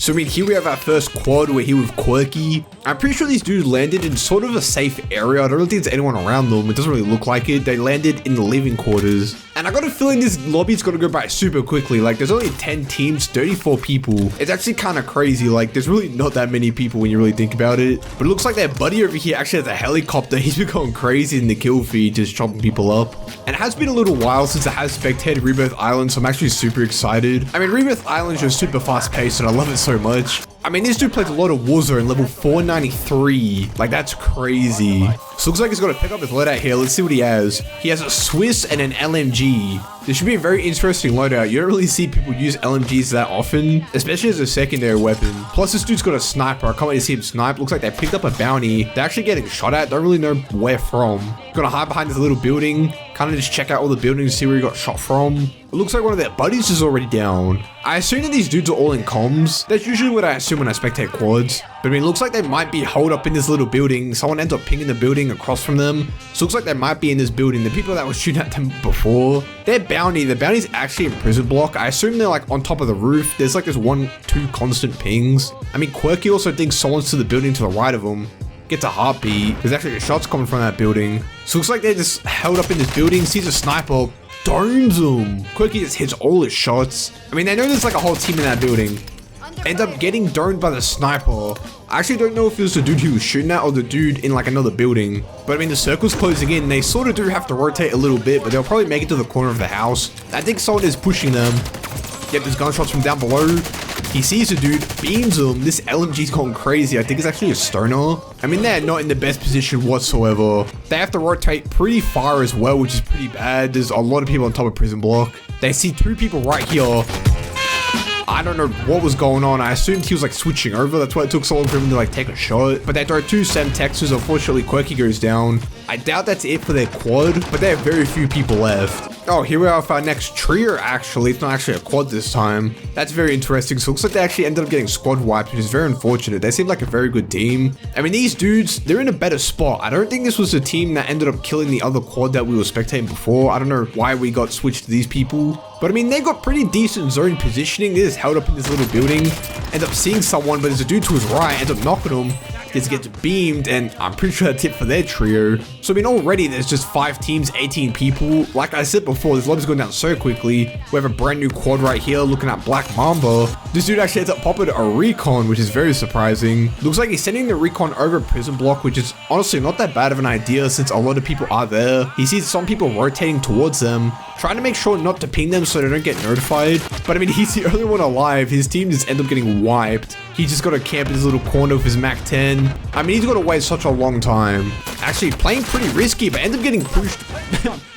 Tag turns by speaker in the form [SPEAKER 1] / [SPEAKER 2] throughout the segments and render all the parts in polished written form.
[SPEAKER 1] So I mean, here we have our first quad. We're here with Quirky. I'm pretty sure these dudes landed in sort of a safe area. I don't really think there's anyone around them. It doesn't really look like it. They landed in the living quarters. And I got a feeling this lobby's gonna go by super quickly. Like, there's only 10 teams, 34 people. It's actually kind of crazy. Like, there's really not that many people when you really think about it. But it looks like their buddy over here actually has a helicopter. He's been going crazy in the kill feed, just chopping people up. And it has been a little while since I has spectated Rebirth Island, so I'm actually super excited. I mean, Rebirth Island is just super fast paced and I love it so much. I mean, this dude plays a lot of Warzone, level 493. Like, that's crazy. So looks like he's gonna pick up his loadout here. Let's see what he has. He has a Swiss and an LMG. This should be a very interesting loadout. You don't really see people use LMGs that often, especially as a secondary weapon. Plus, this dude's got a sniper. I can't wait to see him snipe. Looks like they picked up a bounty. They're actually getting shot at. Don't really know where from. Gonna hide behind this little building. Kind of just check out all the buildings, see where he got shot from. It looks like one of their buddies is already down. I assume that these dudes are all in comms. That's usually what I assume when I spectate quads. But I mean, it looks like they might be holed up in this little building. Someone ends up pinging the building across from them. So it looks like they might be in this building. The people that were shooting at them before, the bounty's actually in prison block. I assume they're like on top of the roof. There's like this 1-2 constant pings. I mean, Quirky also thinks someone's to the building to the right of him. Gets a heartbeat. There's actually shots coming from that building. So it looks like they're just held up in this building. Sees a sniper, dones him. Quirky just hits all his shots. I mean, they know there's like a whole team in that building. End up getting doned by the sniper. I actually don't know if it was the dude he was shooting at or the dude in like another building. But I mean, the circle's closing in. They sort of do have to rotate a little bit, but they'll probably make it to the corner of the house. I think someone is pushing them. Yep, there's gunshots from down below. He sees a dude, beams him. This LMG's going crazy. I think it's actually a stoner. I mean, they're not in the best position whatsoever. They have to rotate pretty far as well, which is pretty bad. There's a lot of people on top of prison block. They see 2 people right here. I don't know what was going on. I assumed he was like switching over. That's why it took so long for him to like take a shot. But they throw 2 Semtexes. Unfortunately, Quirky goes down. I doubt that's it for their quad, but they have very few people left. Oh, here we are with our next trio, actually. It's not actually a quad this time. That's very interesting. So it looks like they actually ended up getting squad wiped, which is very unfortunate. They seem like a very good team. I mean, these dudes, they're in a better spot. I don't think this was the team that ended up killing the other quad that we were spectating before. I don't know why we got switched to these people. But I mean, they got pretty decent zone positioning. They just held up in this little building. End up seeing someone, but there's a dude to his right. Ends up knocking him. Just gets beamed, and I'm pretty sure that's it for their trio. So I mean, already there's just 5 teams, 18 people. Like I said before, this lobby's going down so quickly. We have a brand new quad right here looking at Black Mamba. This dude actually ends up popping a recon, which is very surprising. Looks like he's sending the recon over prison block, which is honestly not that bad of an idea since a lot of people are there. He sees some people rotating towards them, trying to make sure not to ping them so they don't get notified. But I mean, he's the only one alive. His team just end up getting wiped. He's just got to camp in his little corner with his MAC-10. I mean, he's got to wait such a long time. Actually, playing pretty risky, but ends up getting pushed.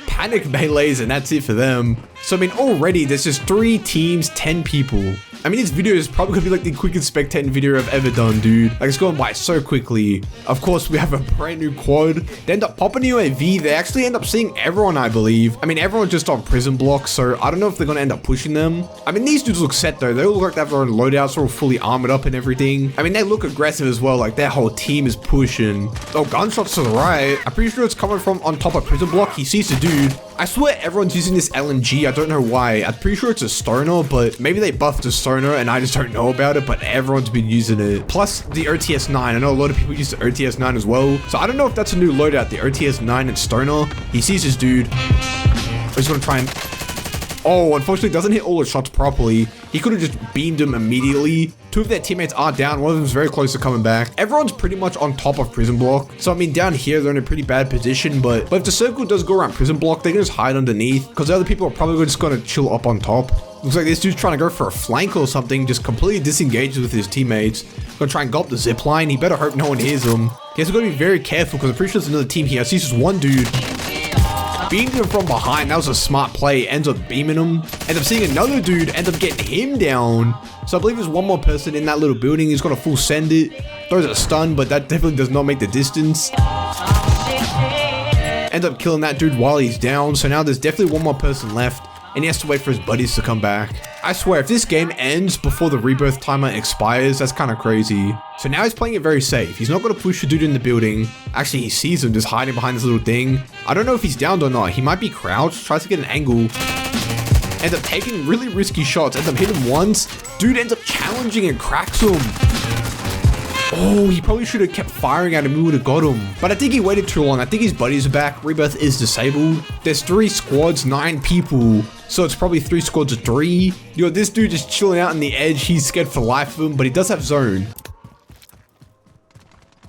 [SPEAKER 1] Panic melees, and that's it for them. So I mean, already there's just 3 teams, 10 people. I mean, this video is probably gonna be like the quickest spectating video I've ever done, dude. Like, it's going by so quickly. Of course, we have a brand new quad. They end up popping UAV. They actually end up seeing everyone, I believe. I mean, everyone's just on prison block, so I don't know if they're gonna end up pushing them. I mean, these dudes look set though. They all look like they have their own loadouts. They're all fully armored up and everything. I mean, they look aggressive as well. Like, their whole team is pushing. Oh, gunshots to the right. I'm pretty sure it's coming from on top of prison block. He sees the dude. I swear everyone's using this LMG. I don't know why. I'm pretty sure it's a stoner, but maybe they buffed a stoner and I just don't know about it, but everyone's been using it. Plus the OTS-9. I know a lot of people use the OTS-9 as well. So I don't know if that's a new loadout, the OTS-9 and stoner. He sees this dude. He's gonna try and... Oh, unfortunately doesn't hit all the shots properly. He could have just beamed him immediately. 2 of their teammates are down. One of them's very close to coming back. Everyone's pretty much on top of prison block. So I mean, down here they're in a pretty bad position, but if the circle does go around prison block, they can just hide underneath because the other people are probably just gonna chill up on top. Looks like this dude's trying to go for a flank or something, just completely disengages with his teammates. Gonna try and go up the zip line. He better hope no one hears him. He has to be very careful because I'm pretty sure there's another team here. I see just one dude. Beamed him from behind. That was a smart play. Ends up beaming him. End up seeing another dude. End up getting him down. So I believe there's one more person in that little building. He's gonna full send it. Throws a stun, but that definitely does not make the distance. End up killing that dude while he's down. So now there's definitely one more person left. And he has to wait for his buddies to come back. I swear, if this game ends before the rebirth timer expires, that's kind of crazy. So now he's playing it very safe. He's not going to push the dude in the building. Actually, he sees him just hiding behind this little thing. I don't know if he's downed or not. He might be crouched. Tries to get an angle. Ends up taking really risky shots. Ends up hitting him once. Dude ends up challenging and cracks him. Oh, he probably should have kept firing at him. We would have got him. But I think he waited too long. I think his buddies are back. Rebirth is disabled. There's 3 squads, 9 people. So it's probably 3 squads of 3. Yo, this dude just chilling out on the edge. He's scared for life of him, but he does have zone.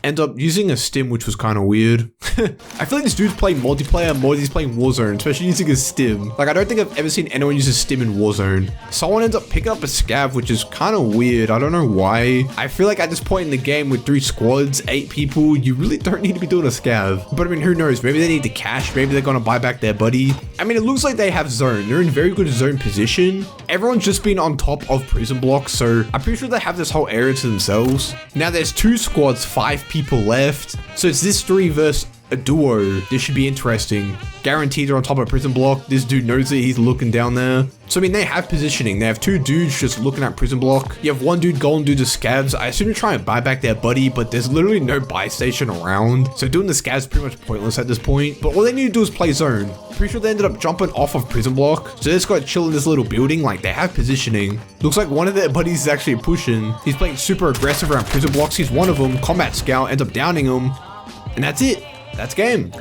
[SPEAKER 1] End up using a stim, which was kind of weird. I feel like this dude's playing multiplayer more than he's playing Warzone, especially using a stim. Like, I don't think I've ever seen anyone use a stim in Warzone. Someone ends up picking up a scav, which is kind of weird. I don't know why. I feel like at this point in the game with 3 squads, 8 people, you really don't need to be doing a scav. But I mean, who knows? Maybe they need to cash. Maybe they're going to buy back their buddy. I mean, it looks like they have zone. They're in very good zone position. Everyone's just been on top of prison blocks, so I'm pretty sure they have this whole area to themselves. Now there's 2 squads, 5 people left. So it's this 3 versus a duo. This should be interesting. Guaranteed they're on top of a prison block. This dude knows it. He's looking down there. So I mean, they have positioning. They have 2 dudes just looking at prison block. You have 1 dude going to do the scavs. I assume to try and buy back their buddy, but there's literally no buy station around. So doing the scavs is pretty much pointless at this point. But all they need to do is play zone. Pretty sure they ended up jumping off of prison block. So they just got to chill in this little building. Like, they have positioning. Looks like one of their buddies is actually pushing. He's playing super aggressive around prison blocks. He's one of them. Combat scout ends up downing him. And that's it. That's game.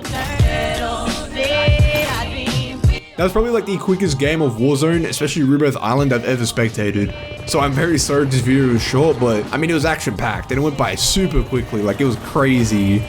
[SPEAKER 1] That was probably like the quickest game of Warzone, especially Rebirth Island, I've ever spectated. So I'm very sorry this video was short, but I mean, it was action packed and it went by super quickly. Like, it was crazy.